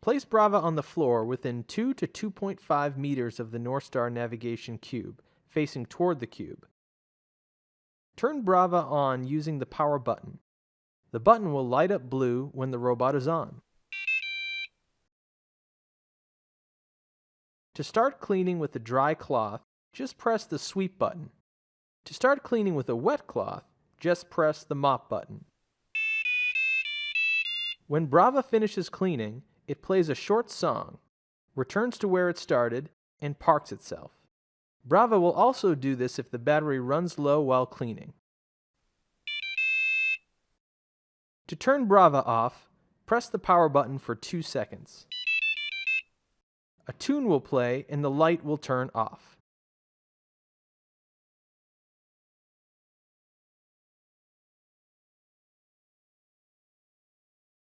Place Braava on the floor within 2 to 2.5 meters of the North Star navigation cube, facing toward the cube. Turn Braava on using the power button. The button will light up blue when the robot is on. To start cleaning with a dry cloth, just press the sweep button. To start cleaning with a wet cloth, just press the mop button. When Braava finishes cleaning, it plays a short song, returns to where it started, and parks itself. Braava will also do this if the battery runs low while cleaning. To turn Braava off, press the power button for 2 seconds. A tune will play and the light will turn off.